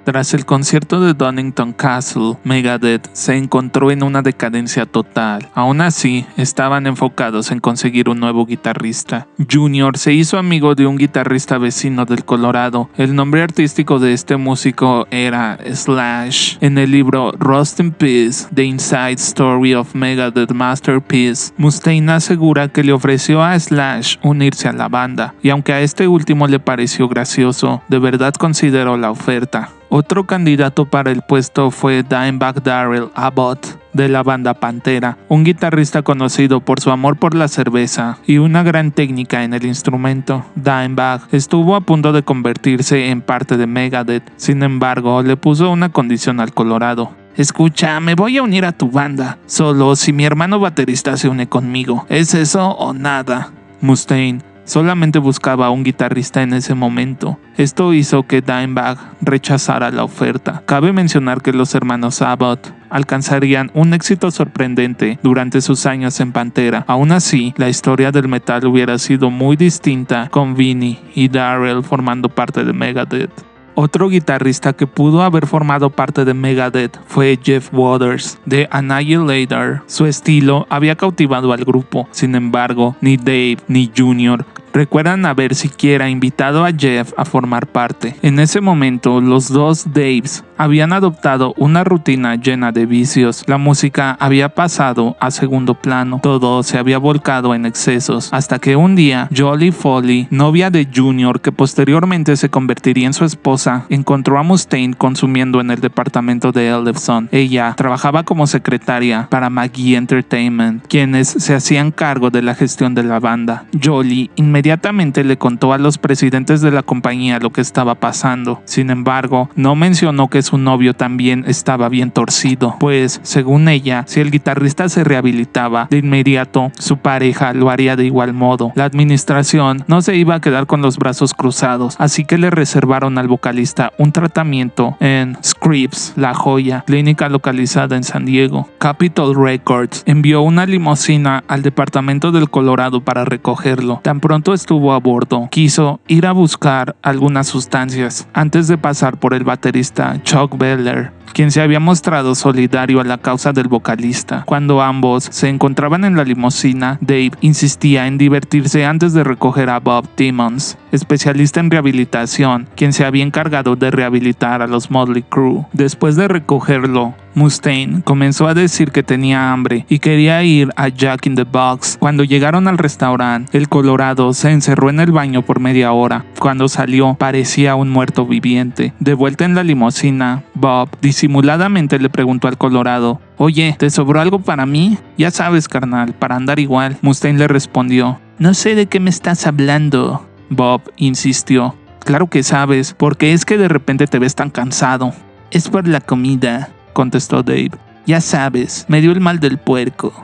Tras el concierto de Donington Castle, Megadeth se encontró en una decadencia total. Aún así, estaban enfocados en conseguir un nuevo guitarrista. Junior se hizo amigo de un guitarrista vecino del Colorado. El nombre artístico de este músico era Slash. En el libro Rust in Peace, The Inside Story of Megadeth Masterpiece, Mustaine asegura que le ofreció a Slash unirse a la banda, y aunque a este último le pareció gracioso, de verdad consideró la oferta. Otro candidato para el puesto fue Dimebag Darrell Abbott, de la banda Pantera, un guitarrista conocido por su amor por la cerveza y una gran técnica en el instrumento. Dimebag estuvo a punto de convertirse en parte de Megadeth, sin embargo, le puso una condición al Colorado. Escucha, me voy a unir a tu banda, solo si mi hermano baterista se une conmigo. ¿Es eso o nada? Mustaine solamente buscaba a un guitarrista en ese momento. Esto hizo que Dimebag rechazara la oferta. Cabe mencionar que los hermanos Abbott alcanzarían un éxito sorprendente durante sus años en Pantera. Aún así, la historia del metal hubiera sido muy distinta con Vinnie y Darrell formando parte de Megadeth. Otro guitarrista que pudo haber formado parte de Megadeth fue Jeff Waters, de Annihilator. Su estilo había cautivado al grupo, sin embargo, ni Dave ni Junior recuerdan haber siquiera invitado a Jeff a formar parte. En ese momento, los dos Daves habían adoptado una rutina llena de vicios. La música había pasado a segundo plano. Todo se había volcado en excesos, hasta que un día, Jolie Foley, novia de Junior, que posteriormente se convertiría en su esposa, encontró a Mustaine consumiendo en el departamento de Ellefson. Ella trabajaba como secretaria para McGee Entertainment, quienes se hacían cargo de la gestión de la banda. Jolie inmediatamente le contó a los presidentes de la compañía lo que estaba pasando. Sin embargo, no mencionó que su novio también estaba bien torcido, pues, según ella, si el guitarrista se rehabilitaba, de inmediato su pareja lo haría de igual modo. La administración no se iba a quedar con los brazos cruzados, así que le reservaron al vocalista un tratamiento en Scripps, La Joya, clínica localizada en San Diego. Capitol Records envió una limusina al departamento del Colorado para recogerlo. Tan pronto estuvo a bordo, quiso ir a buscar algunas sustancias antes de pasar por el baterista Chuck Beller, quien se había mostrado solidario a la causa del vocalista. Cuando ambos se encontraban en la limusina, Dave insistía en divertirse antes de recoger a Bob Timmons, especialista en rehabilitación, quien se había encargado de rehabilitar a los Motley Crue. Después de recogerlo, Mustaine comenzó a decir que tenía hambre y quería ir a Jack in the Box. Cuando llegaron al restaurante, el Colorado se encerró en el baño por media hora. Cuando salió, parecía un muerto viviente. De vuelta en la limusina, Bob disimuladamente le preguntó al Colorado: «Oye, ¿te sobró algo para mí? Ya sabes, carnal, para andar igual». Mustaine le respondió: «No sé de qué me estás hablando». Bob insistió: «Claro que sabes, porque es que de repente te ves tan cansado». «Es por la comida», contestó Dave. «Ya sabes, me dio el mal del puerco».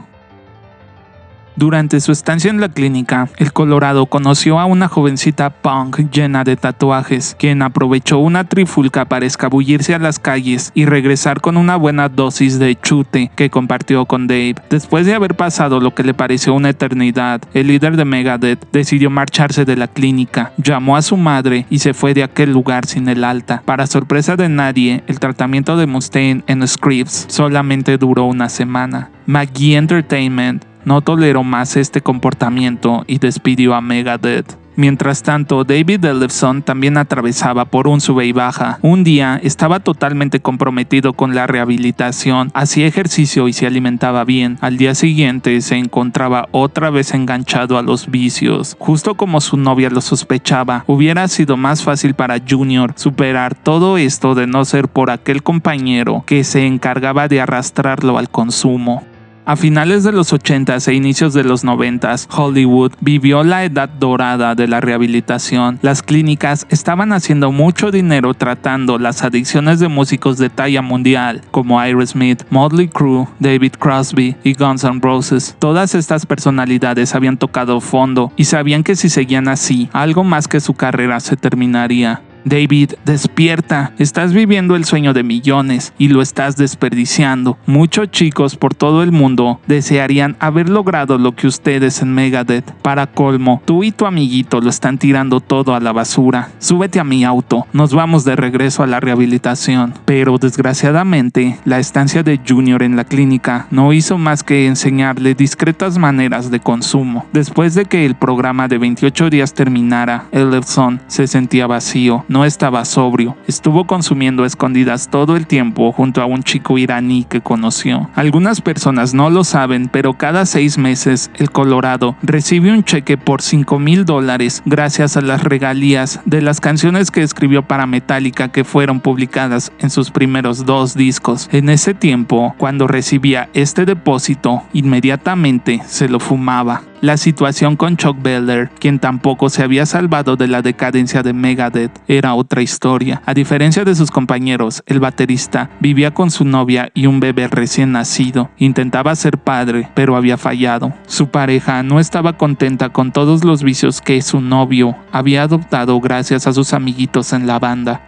Durante su estancia en la clínica, el Colorado conoció a una jovencita punk llena de tatuajes, quien aprovechó una trifulca para escabullirse a las calles y regresar con una buena dosis de chute que compartió con Dave. Después de haber pasado lo que le pareció una eternidad, el líder de Megadeth decidió marcharse de la clínica, llamó a su madre y se fue de aquel lugar sin el alta. Para sorpresa de nadie, el tratamiento de Mustaine en Scripps solamente duró una semana. McGee Entertainment no toleró más este comportamiento y despidió a Megadeth. Mientras tanto, David Ellefson también atravesaba por un sube y baja. Un día estaba totalmente comprometido con la rehabilitación, hacía ejercicio y se alimentaba bien. Al día siguiente se encontraba otra vez enganchado a los vicios. Justo como su novia lo sospechaba, hubiera sido más fácil para Junior superar todo esto de no ser por aquel compañero que se encargaba de arrastrarlo al consumo. A finales de los 80s e inicios de los 90s, Hollywood vivió la edad dorada de la rehabilitación. Las clínicas estaban haciendo mucho dinero tratando las adicciones de músicos de talla mundial, como Aerosmith, Motley Crue, David Crosby y Guns N' Roses. Todas estas personalidades habían tocado fondo y sabían que si seguían así, algo más que su carrera se terminaría. David, despierta, estás viviendo el sueño de millones y lo estás desperdiciando. Muchos chicos por todo el mundo desearían haber logrado lo que ustedes en Megadeth. Para colmo, tú y tu amiguito lo están tirando todo a la basura. Súbete a mi auto, nos vamos de regreso a la rehabilitación. Pero desgraciadamente, la estancia de Junior en la clínica no hizo más que enseñarle discretas maneras de consumo. Después de que el programa de 28 días terminara, Ellefson se sentía vacío. No estaba sobrio, estuvo consumiendo a escondidas todo el tiempo junto a un chico iraní que conoció. Algunas personas no lo saben, pero cada 6 meses el Colorado recibe un cheque por $5,000 gracias a las regalías de las canciones que escribió para Metallica que fueron publicadas en sus primeros 2 discos. En ese tiempo, cuando recibía este depósito, inmediatamente se lo fumaba. La situación con Chuck Beller, quien tampoco se había salvado de la decadencia de Megadeth, era otra historia. A diferencia de sus compañeros, el baterista vivía con su novia y un bebé recién nacido. Intentaba ser padre, pero había fallado. Su pareja no estaba contenta con todos los vicios que su novio había adoptado gracias a sus amiguitos en la banda.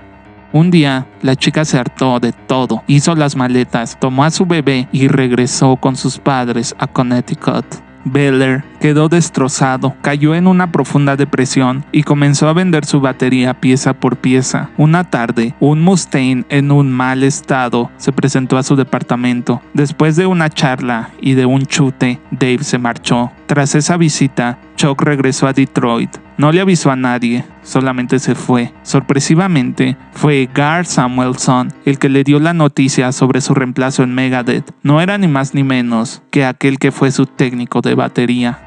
Un día, la chica se hartó de todo, hizo las maletas, tomó a su bebé y regresó con sus padres a Connecticut. Beller quedó destrozado, cayó en una profunda depresión y comenzó a vender su batería pieza por pieza. Una tarde, un Mustaine en un mal estado se presentó a su departamento. Después de una charla y de un chute, Dave se marchó. Tras esa visita, Chuck regresó a Detroit. No le avisó a nadie, solamente se fue. Sorpresivamente, fue Gar Samuelson el que le dio la noticia sobre su reemplazo en Megadeth. No era ni más ni menos que aquel que fue su técnico de batería.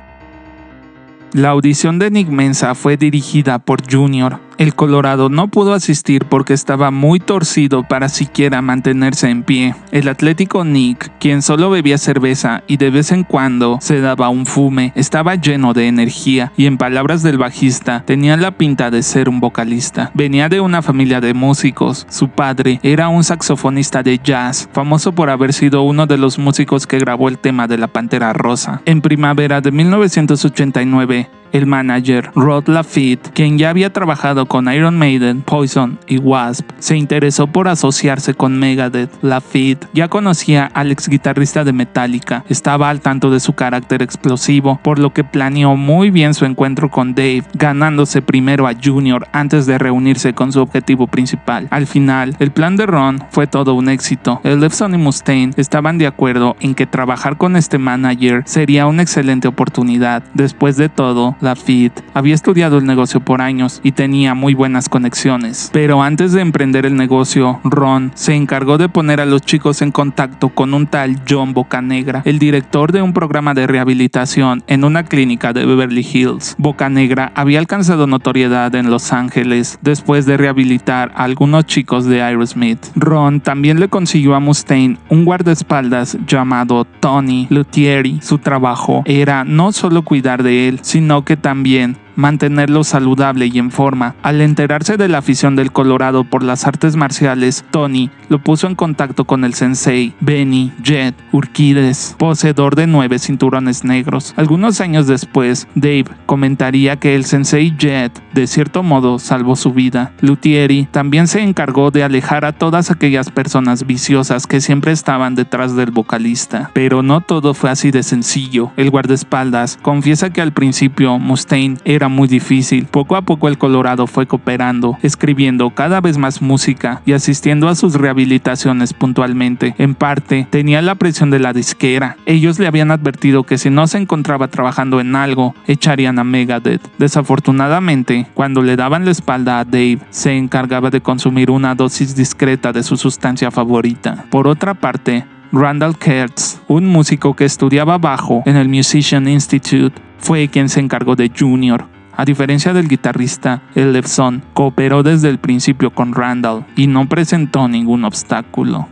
La audición de Nick Menza fue dirigida por Junior. El Colorado no pudo asistir porque estaba muy torcido para siquiera mantenerse en pie. El atlético Nick, quien solo bebía cerveza y de vez en cuando se daba un fume, estaba lleno de energía y, en palabras del bajista, tenía la pinta de ser un vocalista. Venía de una familia de músicos. Su padre era un saxofonista de jazz, famoso por haber sido uno de los músicos que grabó el tema de la Pantera Rosa. En primavera de 1989, el manager Rod Lafitte, quien ya había trabajado con Iron Maiden, Poison y Wasp, se interesó por asociarse con Megadeth. Lafitte ya conocía al ex guitarrista de Metallica, estaba al tanto de su carácter explosivo, por lo que planeó muy bien su encuentro con Dave, ganándose primero a Junior antes de reunirse con su objetivo principal. Al final, el plan de Ron fue todo un éxito. Ellefson y Mustaine estaban de acuerdo en que trabajar con este manager sería una excelente oportunidad. Después de todo, Lafitte había estudiado el negocio por años y tenía muy buenas conexiones. Pero antes de emprender el negocio, Ron se encargó de poner a los chicos en contacto con un tal John Bocanegra, el director de un programa de rehabilitación en una clínica de Beverly Hills. Bocanegra había alcanzado notoriedad en Los Ángeles después de rehabilitar a algunos chicos de Aerosmith. Ron también le consiguió a Mustaine un guardaespaldas llamado Tony Luthieri. Su trabajo era no solo cuidar de él, sino que también mantenerlo saludable y en forma. Al enterarse de la afición del Colorado por las artes marciales, Tony lo puso en contacto con el sensei Benny Jet Urquidez, poseedor de 9 cinturones negros. Algunos años después, Dave comentaría que el sensei Jet, de cierto modo, salvó su vida. Luthieri también se encargó de alejar a todas aquellas personas viciosas que siempre estaban detrás del vocalista. Pero no todo fue así de sencillo. El guardaespaldas confiesa que al principio Mustaine era muy difícil. Poco a poco el Colorado fue cooperando, escribiendo cada vez más música y asistiendo a sus rehabilitaciones puntualmente. En parte, tenía la presión de la disquera. Ellos le habían advertido que si no se encontraba trabajando en algo, echarían a Megadeth. Desafortunadamente, cuando le daban la espalda a Dave, se encargaba de consumir una dosis discreta de su sustancia favorita. Por otra parte, Randall Kurtz, un músico que estudiaba bajo en el Musician Institute, fue quien se encargó de Junior. A diferencia del guitarrista, Ellefson cooperó desde el principio con Randall y no presentó ningún obstáculo.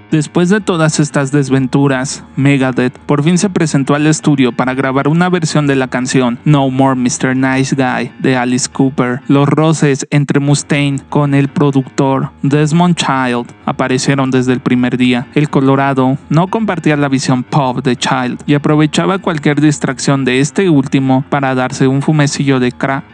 Después de todas estas desventuras, Megadeth por fin se presentó al estudio para grabar una versión de la canción No More Mr. Nice Guy de Alice Cooper. Los roces entre Mustaine con el productor Desmond Child aparecieron desde el primer día. El Colorado no compartía la visión pop de Child y aprovechaba cualquier distracción de este último para darse un fumecillo de crack.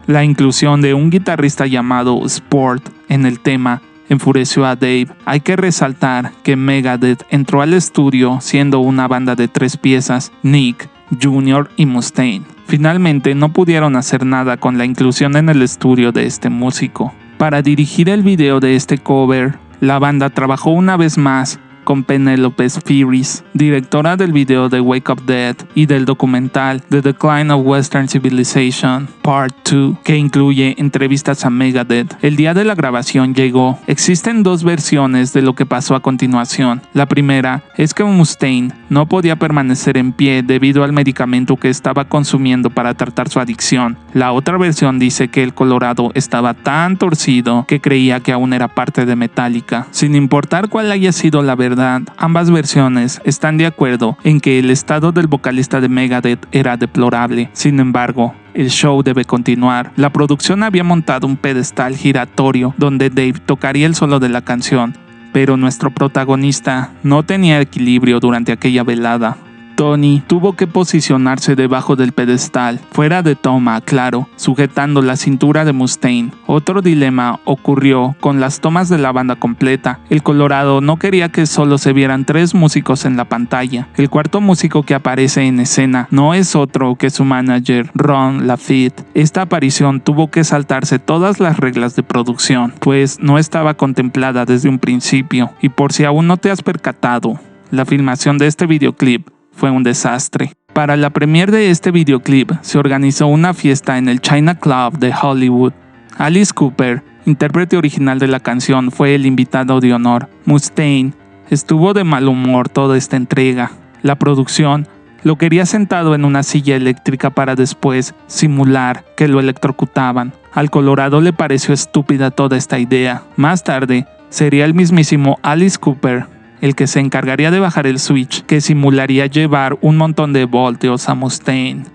La inclusión de un guitarrista llamado Sport en el tema enfureció a Dave. Hay que resaltar que Megadeth entró al estudio siendo una banda de 3 piezas, Nick, Junior y Mustaine. Finalmente no pudieron hacer nada con la inclusión en el estudio de este músico. Para dirigir el video de este cover, la banda trabajó una vez más con Penelope Spheeris, directora del video de Wake Up Dead y del documental The Decline of Western Civilization Part 2, que incluye entrevistas a Megadeth. El día de la grabación llegó. Existen 2 versiones de lo que pasó a continuación. La primera es que Mustaine no podía permanecer en pie debido al medicamento que estaba consumiendo para tratar su adicción. La otra versión dice que el Colorado estaba tan torcido que creía que aún era parte de Metallica. Sin importar cuál haya sido la verdad, ambas versiones están de acuerdo en que el estado del vocalista de Megadeth era deplorable. Sin embargo, el show debe continuar. La producción había montado un pedestal giratorio donde Dave tocaría el solo de la canción, pero nuestro protagonista no tenía equilibrio durante aquella velada. Tony tuvo que posicionarse debajo del pedestal, fuera de toma, claro, sujetando la cintura de Mustaine. Otro dilema ocurrió con las tomas de la banda completa. El Colorado no quería que solo se vieran 3 músicos en la pantalla. El cuarto músico que aparece en escena no es otro que su manager, Ron Lafitte. Esta aparición tuvo que saltarse todas las reglas de producción, pues no estaba contemplada desde un principio. Y por si aún no te has percatado, la filmación de este videoclip fue un desastre. Para la premiere de este videoclip se organizó una fiesta en el China Club de Hollywood. Alice Cooper, intérprete original de la canción, fue el invitado de honor. Mustaine estuvo de mal humor toda esta entrega. La producción lo quería sentado en una silla eléctrica para después simular que lo electrocutaban. Al Colorado le pareció estúpida toda esta idea. Más tarde, sería el mismísimo Alice Cooper el que se encargaría de bajar el switch que simularía llevar un montón de voltios a Mustaine.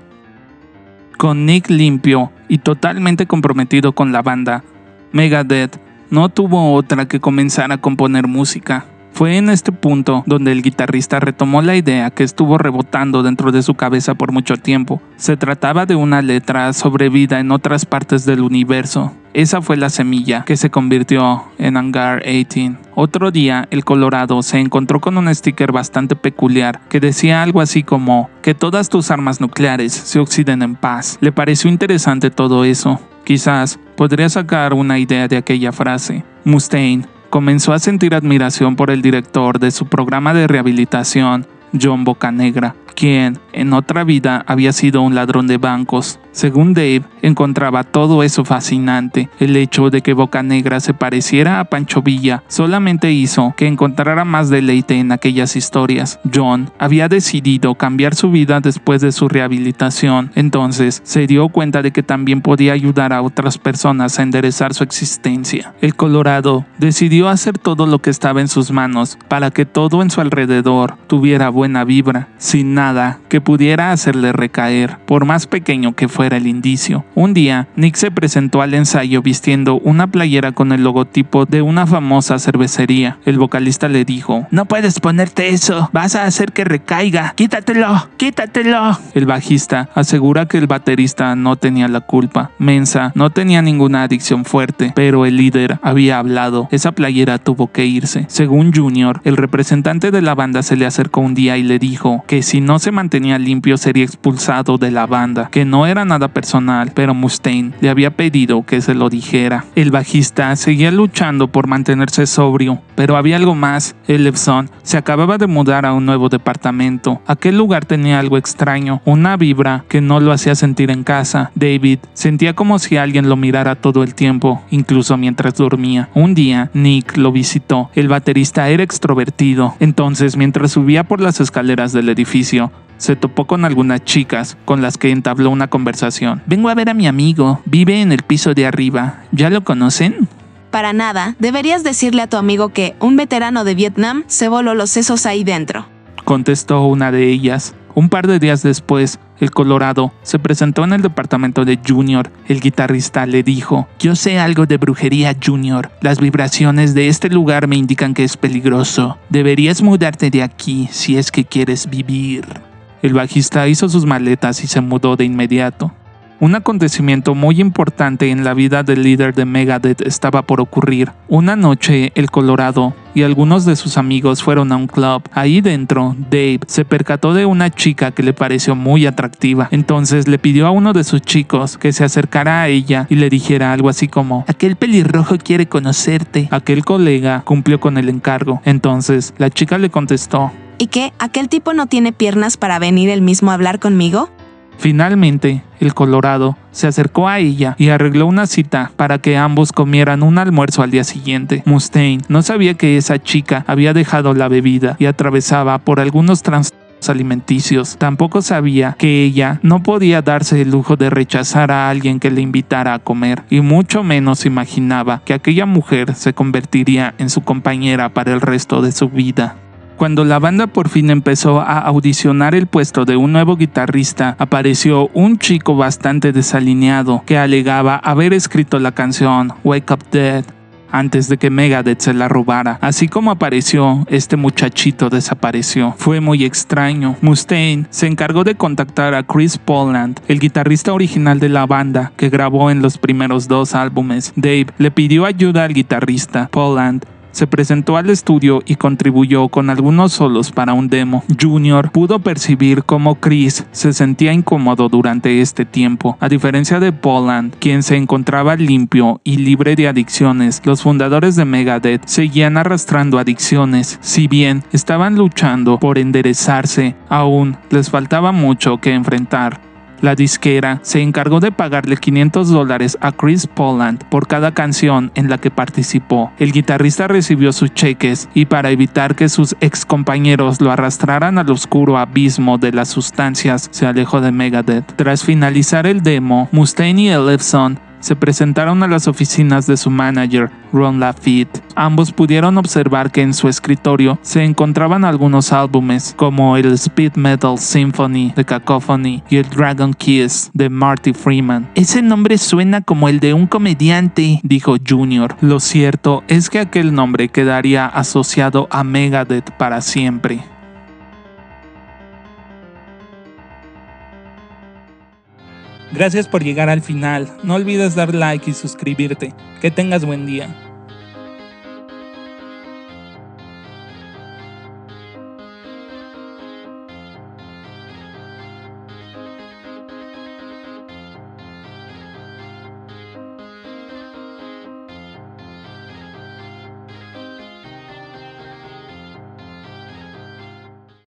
Con Nick limpio y totalmente comprometido con la banda, Megadeth no tuvo otra que comenzar a componer música. Fue en este punto donde el guitarrista retomó la idea que estuvo rebotando dentro de su cabeza por mucho tiempo. Se trataba de una letra sobre vida en otras partes del universo. Esa fue la semilla que se convirtió en Hangar 18. Otro día, el Colorado se encontró con un sticker bastante peculiar que decía algo así como que todas tus armas nucleares se oxiden en paz. Le pareció interesante todo eso. Quizás podría sacar una idea de aquella frase. Mustaine comenzó a sentir admiración por el director de su programa de rehabilitación, John Bocanegra, quien en otra vida había sido un ladrón de bancos. Según Dave, encontraba todo eso fascinante. El hecho de que Bocanegra se pareciera a Pancho Villa solamente hizo que encontrara más deleite en aquellas historias. John había decidido cambiar su vida después de su rehabilitación, entonces se dio cuenta de que también podía ayudar a otras personas a enderezar su existencia. El Colorado decidió hacer todo lo que estaba en sus manos para que todo en su alrededor tuviera buena vibra, sin nada que pudiera hacerle recaer, por más pequeño que fuera el indicio. Un día, Nick se presentó al ensayo vistiendo una playera con el logotipo de una famosa cervecería. El vocalista le dijo: "No puedes ponerte eso, vas a hacer que recaiga, quítatelo, quítatelo". El bajista asegura que el baterista no tenía la culpa. Mensa no tenía ninguna adicción fuerte, pero el líder había hablado. Esa playera tuvo que irse. Según Junior, el representante de la banda se le acercó un día y le dijo que si no se mantenía limpio sería expulsado de la banda, que no era nada personal, pero Mustaine le había pedido que se lo dijera. El bajista seguía luchando por mantenerse sobrio, pero había algo más. Ellefson se acababa de mudar a un nuevo departamento. Aquel lugar tenía algo extraño, una vibra que no lo hacía sentir en casa. David sentía como si alguien lo mirara todo el tiempo, incluso mientras dormía. Un día, Nick lo visitó. El baterista era extrovertido, entonces mientras subía por las escaleras del edificio, se topó con algunas chicas con las que entabló una conversación. "Vengo a ver a mi amigo, vive en el piso de arriba. ¿Ya lo conocen?" Para nada, deberías decirle a tu amigo que un veterano de Vietnam se voló los sesos ahí dentro, contestó una de ellas. Un par de días después, el Colorado se presentó en el departamento de Junior. El guitarrista le dijo: "Yo sé algo de brujería, Junior. Las vibraciones de este lugar me indican que es peligroso. Deberías mudarte de aquí si es que quieres vivir". El bajista hizo sus maletas y se mudó de inmediato. Un acontecimiento muy importante en la vida del líder de Megadeth estaba por ocurrir. Una noche, el Colorado y algunos de sus amigos fueron a un club. Ahí dentro, Dave se percató de una chica que le pareció muy atractiva. Entonces le pidió a uno de sus chicos que se acercara a ella y le dijera algo así como: aquel pelirrojo quiere conocerte. Aquel colega cumplió con el encargo. Entonces la chica le contestó: ¿Y qué? ¿Aquel tipo no tiene piernas para venir él mismo a hablar conmigo? Finalmente, el Colorado se acercó a ella y arregló una cita para que ambos comieran un almuerzo al día siguiente. Mustaine no sabía que esa chica había dejado la bebida y atravesaba por algunos trastornos alimenticios. Tampoco sabía que ella no podía darse el lujo de rechazar a alguien que le invitara a comer, y mucho menos imaginaba que aquella mujer se convertiría en su compañera para el resto de su vida. Cuando la banda por fin empezó a audicionar el puesto de un nuevo guitarrista, apareció un chico bastante desalineado que alegaba haber escrito la canción Wake Up Dead antes de que Megadeth se la robara. Así como apareció, este muchachito desapareció. Fue muy extraño. Mustaine se encargó de contactar a Chris Poland, el guitarrista original de la banda, que grabó en los primeros 2 álbumes. Dave le pidió ayuda al guitarrista. Poland se presentó al estudio y contribuyó con algunos solos para un demo. Junior pudo percibir cómo Chris se sentía incómodo durante este tiempo. A diferencia de Poland, quien se encontraba limpio y libre de adicciones, los fundadores de Megadeth seguían arrastrando adicciones. Si bien estaban luchando por enderezarse, aún les faltaba mucho que enfrentar. La disquera se encargó de pagarle $500 a Chris Poland por cada canción en la que participó. El guitarrista recibió sus cheques y, para evitar que sus ex compañeros lo arrastraran al oscuro abismo de las sustancias, se alejó de Megadeth. Tras finalizar el demo, Mustaine y Ellefson se presentaron a las oficinas de su manager, Ron Lafitte. Ambos pudieron observar que en su escritorio se encontraban algunos álbumes, como el Speed Metal Symphony de Cacophony y el Dragon Kiss de Marty Freeman. Ese nombre suena como el de un comediante, dijo Junior. Lo cierto es que aquel nombre quedaría asociado a Megadeth para siempre. Gracias por llegar al final. No olvides dar like y suscribirte. Que tengas buen día.